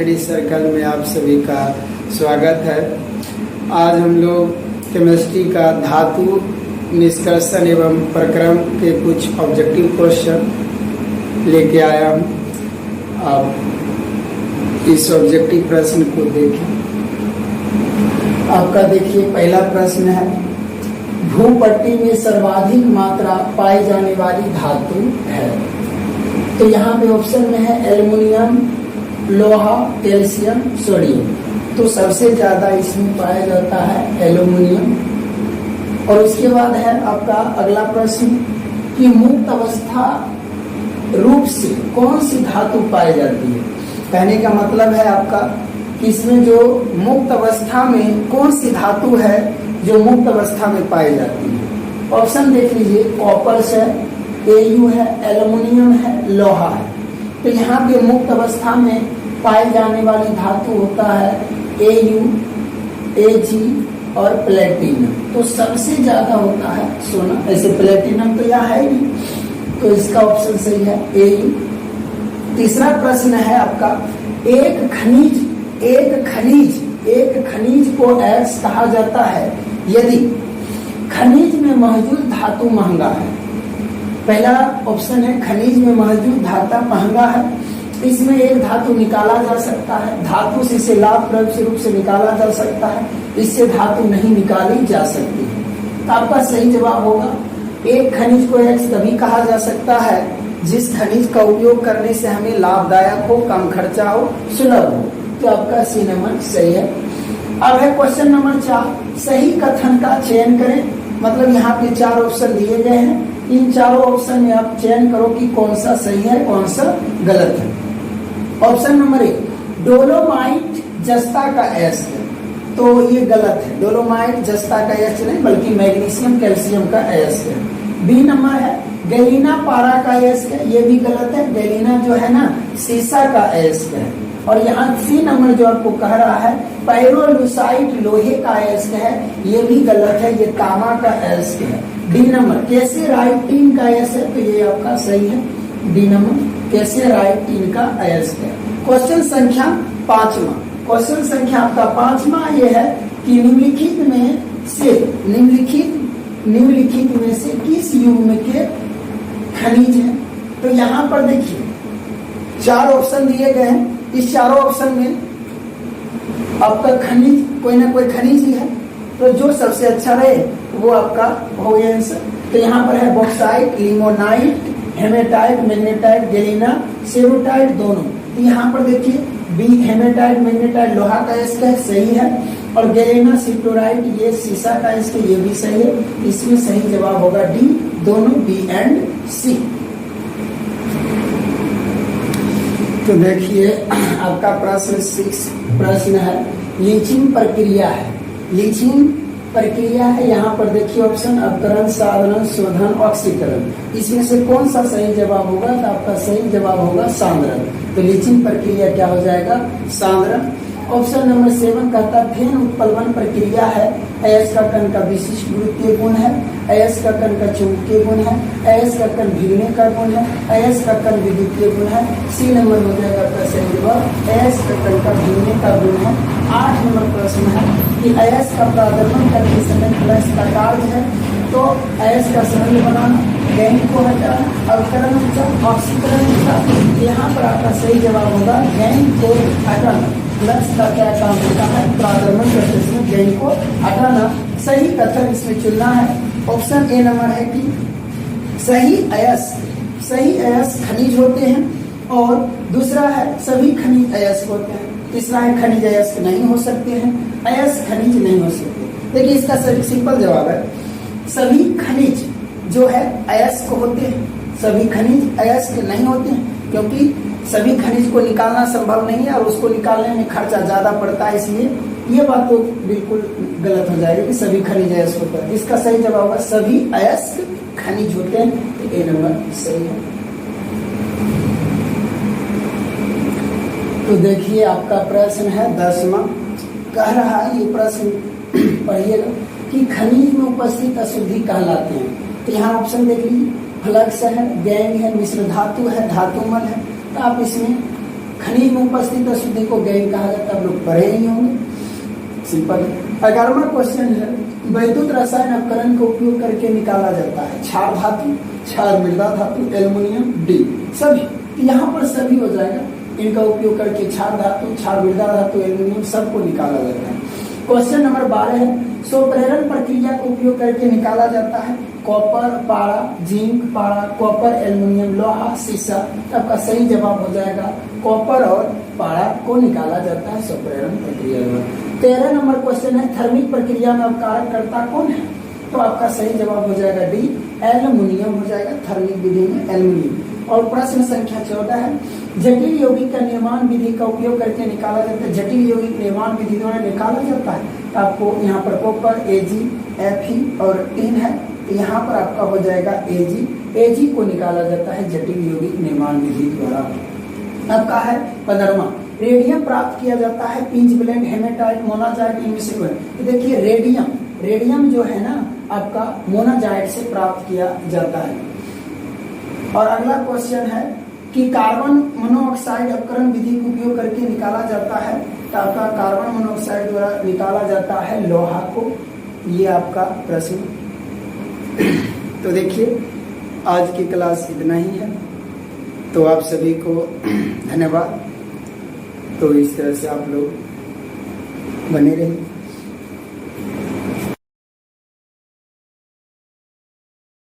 Study circle में आप सभी का स्वागत है। आज हम लोग केमिस्ट्री का धातु निष्कर्षण एवं प्रक्रम के कुछ ऑब्जेक्टिव क्वेश्चन लेके आया हूँ। आप इस ऑब्जेक्टिव प्रश्न को देखें। आपका देखिए पहला प्रश्न है, भूपट्टी में सर्वाधिक मात्रा पाई जाने वाली धातु है। तो यहाँ पे ऑप्शन में है एल्युमिनियम, लोहा, कैल्शियम, सोडियम। तो सबसे ज्यादा इसमें पाया जाता है एल्युमिनियम। और उसके बाद है आपका अगला प्रश्न कि मुक्त अवस्था रूप से कौन सी धातु पाई जाती है। कहने का मतलब है आपका कि इसमें जो मुक्त अवस्था में कौन सी धातु है जो मुक्त अवस्था में पाई जाती है। ऑप्शन देख लीजिए, कॉपर है, एयू है, एल्युमिनियम है, लोहा है। तो यहाँ पे मुक्त अवस्था में पाई जाने वाली धातु होता है एयू, एजी और प्लेटिनम। तो सबसे ज्यादा होता है सोना। ऐसे प्लेटिनम तो यहाँ है नहीं, तो इसका ऑप्शन सही है एयू। तीसरा प्रश्न है आपका, एक खनिज को एक्स कहा जाता है यदि खनिज में मौजूद धातु महंगा है। पहला ऑप्शन है खनिज में मौजूद धातु महंगा है। इसमें एक धातु निकाला जा सकता है, धातु से इसे लाभप्रद रूप से निकाला जा सकता है, इससे धातु नहीं निकाली जा सकती है। तो आपका सही जवाब होगा, एक खनिज को एक्स तभी कहा जा सकता है जिस खनिज का उपयोग करने से हमें लाभदायक हो, कम खर्चा हो, सुलभ हो। तो आपका सी नंबर सही है। अब है क्वेश्चन नंबर 4, सही कथन का चयन करें। मतलब यहाँ पे 4 ऑप्शन दिए गए हैं, इन चारों ऑप्शन में आप चयन करो कि कौन सा सही है, कौन सा गलत है। ऑप्शन नंबर 1, डोलोमाइट जस्ता का एस है। तो ये गलत है, डोलोमाइट जस्ता का एस नहीं बल्कि मैग्नीशियम कैल्शियम का एस है। बी नंबर है गैलीना पारा का एस है, ये भी गलत है। गैलीना जो है ना सीसा का एस है। और यहाँ सी नंबर जो आपको कह रहा है पायरोलुसाइट लोहे का एस है, ये भी गलत है, ये तांबा का एस है। डी नंबर कैसे राइटिन का एस है, तो ये आपका सही है। डी नंबर कैसे राइटिन का एस है। क्वेश्चन संख्या 5वां, क्वेश्चन संख्या आपका 5वां ये है कि निम्नलिखित में से किस युग्म के खनिज है। तो यहाँ पर देखिए 4 ऑप्शन दिए गए हैं, इस चारों ऑप्शन में आपका खनिज कोई ना कोई खनिज ही है। तो जो सबसे अच्छा रहे वो आपका हो गया आंसर। तो यहाँ पर है bauxite, limonite, haematite, magnetite, galena, सेरोटाइट दोनों। तो यहाँ पर देखिए बी हेमेटाइट, मैग्नेटाइट लोहा का इसका सही है, और गैलीना सिप्टोराइट ये सीसा का इसका ये भी सही है। इसमें सही जवाब होगा डी, दोनों बी एंड सी। तो देखिए आपका प्रश्न 6 प्रश्न है, लीचिंग प्रक्रिया है। लीचिंग प्रक्रिया है, यहाँ पर देखिए ऑप्शन अपकरण, साधन, शोधन, ऑक्सीकरण। इसमें से कौन सा सही जवाब होगा। तो आपका सही जवाब होगा सांद्रण। तो लीचिंग प्रक्रिया क्या हो जाएगा, सांद्रण। ऑप्शन नंबर 7 कहता है फेन उत्प्लवन प्रक्रिया है। अयस्क का कण का विशिष्ट गुरुत्वीय गुण है, अयस्क का कण का चुंबकीय गुण है, अयस्क का कण भीगने का गुण है, अयस्क का कण विद्युतीय गुण है। सी नंबर हो जाएगा आपका सही जवाब, अयस्क का कण का भीगने का गुण है। 8 नंबर प्रश्न है कि अयस्क का प्रादर्शन करने समय प्लस का कार्य है। तो अयस्क का सरल बनाना, गैंग को हटाना, अवकरण ऊर्जा, ऑक्सीकरण ऊर्जा। यहाँ पर आपका सही जवाब होगा गैंग को हटाना। प्लस का क्या काम होता है, प्रादर्शन करते समय गैंग को हटाना। सही कथन इसमें चुनना है। ऑप्शन ए नंबर है कि सही अयस्क खनिज होते हैं, और दूसरा है सभी खनिज अयस्क होते हैं। तीसरा है खनिज अयस्क नहीं हो सकते हैं, अयस्क खनिज नहीं हो सकते। देखिए इसका सिंपल जवाब है सभी खनिज जो है अयस्क होते हैं, सभी खनिज अयस्क नहीं होते हैं, क्योंकि सभी खनिज को निकालना संभव नहीं है और उसको निकालने में खर्चा ज्यादा पड़ता है। इसलिए ये बात तो बिल्कुल गलत हो जाएगी कि सभी खनिज अयस्क होता है। इसका सही जवाब होगा सभी अयस्क खनिज होते हैं। तो ए नंबर सही है। तो देखिए आपका प्रश्न है 10वां, कह रहा है ये प्रश्न पढ़िएगा कि खनिज में उपस्थित अशुद्धि कहलाते हैं। तो यहाँ ऑप्शन देख लीजिए, फ्लक्स है, गैंग है, मिश्र धातु है, धातुमल है। तो आप इसमें खनिज में उपस्थित अशुद्धि को गैन कहा जाता है, आप लोग पढ़े ही होंगे, सिंपल। 11वां क्वेश्चन है, वैद्युत रसायन अपकरण का उपयोग करके निकाला जाता है क्षार धातु, क्षार मृदा धातु, एल्युमिनियम, डी, सभी। यहाँ पर सभी हो जाएगा, इनका उपयोग करके क्षार धातु, क्षार मृदा धातु, एल्युमिनियम सबको निकाला जाता है। क्वेश्चन नंबर 12 है, स्वप्रेरण प्रक्रिया का उपयोग करके निकाला जाता है कॉपर, पारा, जिंक, पारा, कॉपर, एल्युमिनियम, लोहा, शीशा। आपका सही जवाब हो जाएगा कॉपर और पारा को निकाला जाता है स्वप्रेरण प्रक्रिया द्वारा। 13 नंबर क्वेश्चन है, थर्मिक प्रक्रिया में अपकारकर्ता कौन है? तो आपका सही जवाब हो जाएगा डी, एल्युमिनियम हो जाएगा, थर्मिक विधि में एल्युमिनियम। और प्रश्न संख्या 14 है, जटिल यौगिक का निर्माण विधि का उपयोग करके निकाला जाता है, जटिल यौगिक निर्माण विधि द्वारा निकाला जाता है। आपको यहाँ पर कॉपर, Ag, Fe और टिन है, तो यहाँ पर आपका हो जाएगा Ag को निकाला जाता है जटिल यौगिक निर्माण विधि द्वारा। आपका है 15वां, रेडियम प्राप्त किया जाता है पिंच ब्लेंड, हेमेटाइट, मोनाजाइट, इनमें से कोई। तो देखिए रेडियम जो है ना आपका मोनाजाइट से प्राप्त किया जाता है। और अगला क्वेश्चन है कि कार्बन मोनोऑक्साइड अपकरण विधि का उपयोग करके निकाला जाता है, तो आपका कार्बन मोनोऑक्साइड द्वारा निकाला जाता है लोहा को। ये आपका प्रश्न। तो देखिए आज की क्लास इतना ही है, तो आप सभी को धन्यवाद। तो इस तरह से आप लोग बने रहिए।